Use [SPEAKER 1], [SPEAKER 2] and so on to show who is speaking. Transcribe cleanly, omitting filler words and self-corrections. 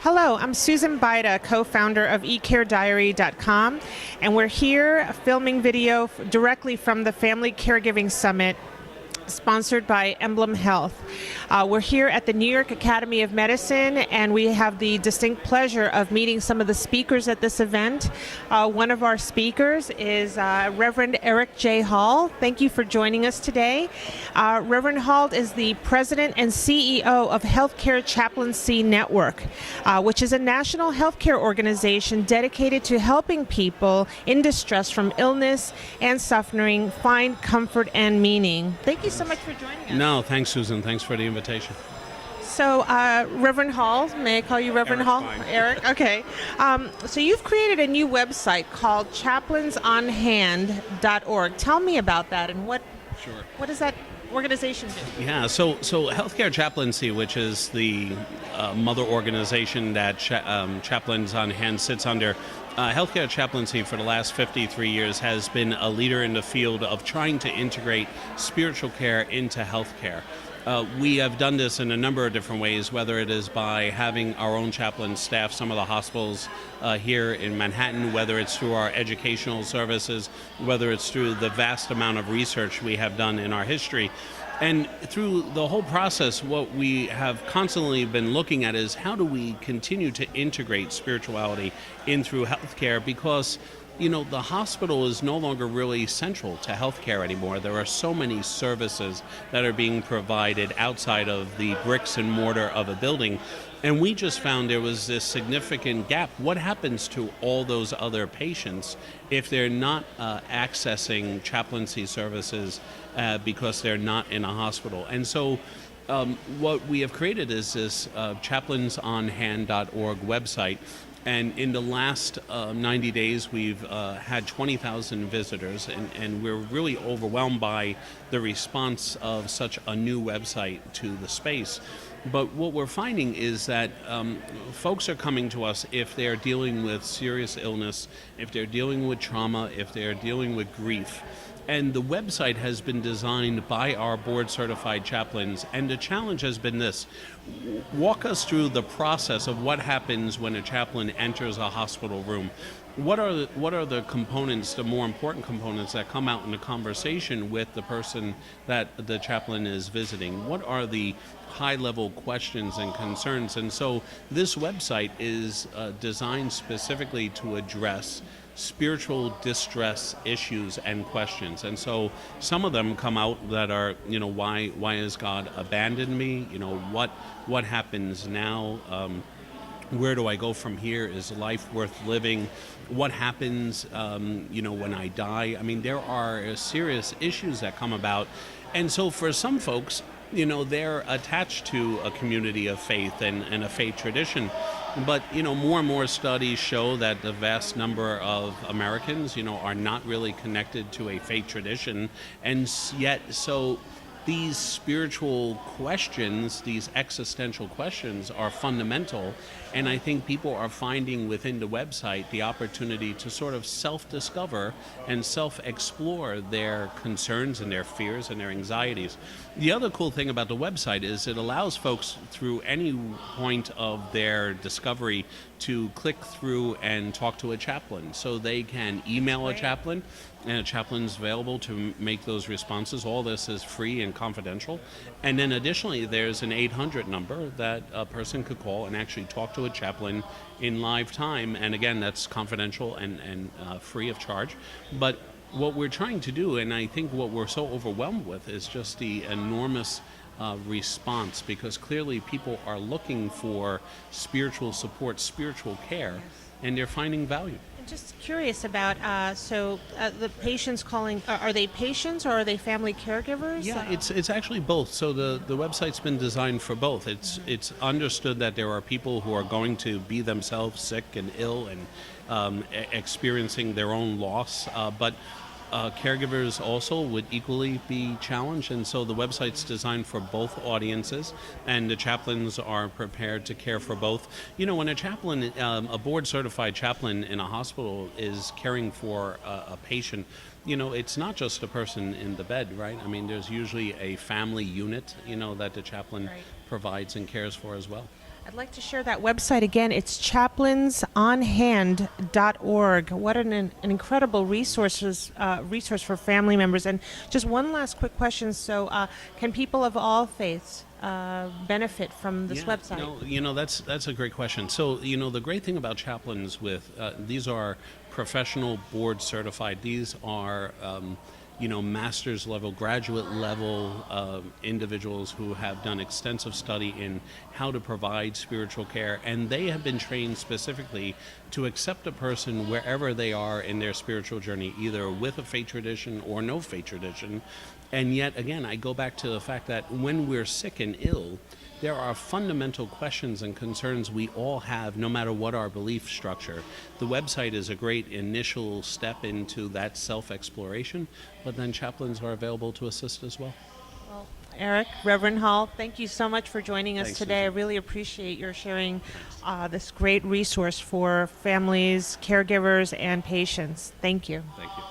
[SPEAKER 1] Hello, I'm Susan Bida, co-founder of eCareDiary.com, and we're here filming video directly from the Family Caregiving Summit sponsored by Emblem Health. We're here at the New York Academy of Medicine, and we have the distinct pleasure of meeting some of the speakers at this event. One of our speakers is Reverend Eric J. Hall. Thank you for joining us today. Reverend Hall is the president and CEO of HealthCare Chaplaincy Network, which is a national healthcare organization dedicated to helping people in distress from illness and suffering find comfort and meaning. Thank you so much for joining us.
[SPEAKER 2] No, thanks, Susan. Thanks for the invitation.
[SPEAKER 1] So, Reverend Hall, may I call you Reverend Hall?
[SPEAKER 2] Fine.
[SPEAKER 1] Eric, okay. So you've created a new website called chaplainsonhand.org. Tell me about that and what does that organization do?
[SPEAKER 2] Yeah, so HealthCare Chaplaincy, which is the mother organization that Chaplains on Hand sits under, HealthCare Chaplaincy for the last 53 years has been a leader in the field of trying to integrate spiritual care into healthcare. We have done this in a number of different ways, whether it is by having our own chaplains staff some of the hospitals here in Manhattan, whether it's through our educational services, whether it's through the vast amount of research we have done in our history. And through the whole process, what we have constantly been looking at is how do we continue to integrate spirituality in through healthcare, because the hospital is no longer really central to healthcare anymore. There are so many services that are being provided outside of the bricks and mortar of a building. And we just found there was this significant gap. What happens to all those other patients if they're not accessing chaplaincy services because they're not in a hospital? And so what we have created is this chaplainsonhand.org website. And in the last 90 days, we've had 20,000 visitors, and we're really overwhelmed by the response of such a new website to the space. But what we're finding is that folks are coming to us if they're dealing with serious illness, if they're dealing with trauma, if they're dealing with grief. And the website has been designed by our board-certified chaplains, and the challenge has been this. Walk us through the process of what happens when a chaplain enters a hospital room. What are the components, the more important components that come out in the conversation with the person that the chaplain is visiting? What are the high-level questions and concerns? And so this website is designed specifically to address spiritual distress issues and questions. And so some of them come out that are, why has God abandoned me? What happens now? Where do I go from here? Is life worth living? What happens, when I die? I mean, there are serious issues that come about. And so for some folks, they're attached to a community of faith and a faith tradition. But, more and more studies show that the vast number of Americans, are not really connected to a faith tradition. And yet, so these spiritual questions, these existential questions are fundamental. And I think people are finding within the website the opportunity to sort of self-discover and self-explore their concerns and their fears and their anxieties. The other cool thing about the website is it allows folks through any point of their discovery to click through and talk to a chaplain. So they can email a chaplain, and a chaplain's available to make those responses. All this is free and confidential. And then additionally, there's an 800 number that a person could call and actually talk to a chaplain in live time. And again, that's confidential and free of charge. But what we're trying to do, and I think what we're so overwhelmed with, is just the enormous response, because clearly people are looking for spiritual support, spiritual care, and they're finding value.
[SPEAKER 1] Just curious about, the patients calling, are they patients or are they family caregivers?
[SPEAKER 2] Yeah, it's actually both. So the website's been designed for both. It's understood that there are people who are going to be themselves sick and ill and experiencing their own loss, but caregivers also would equally be challenged, and so the website's designed for both audiences, and the chaplains are prepared to care for both. When a chaplain, a board-certified chaplain in a hospital is caring for a patient, it's not just a person in the bed, right? I mean, there's usually a family unit, that the chaplain provides and cares for as well.
[SPEAKER 1] I'd like to share that website again. It's chaplainsonhand.org. What an incredible resource for family members. And just one last quick question. So, can people of all faiths benefit from this website?
[SPEAKER 2] No, that's a great question. So, the great thing about chaplains these are professional board certified. These are master's level, graduate level individuals who have done extensive study in how to provide spiritual care, and they have been trained specifically to accept a person wherever they are in their spiritual journey, either with a faith tradition or no faith tradition. And yet again, I go back to the fact that when we're sick and ill, there are fundamental questions and concerns we all have, no matter what our belief structure. The website is a great initial step into that self-exploration, but then chaplains are available to assist as well.
[SPEAKER 1] Well, Eric, Reverend Hall, thank you so much for joining us
[SPEAKER 2] Thanks,
[SPEAKER 1] today.
[SPEAKER 2] Susan.
[SPEAKER 1] I really appreciate your sharing this great resource for families, caregivers, and patients. Thank you.
[SPEAKER 2] Thank you.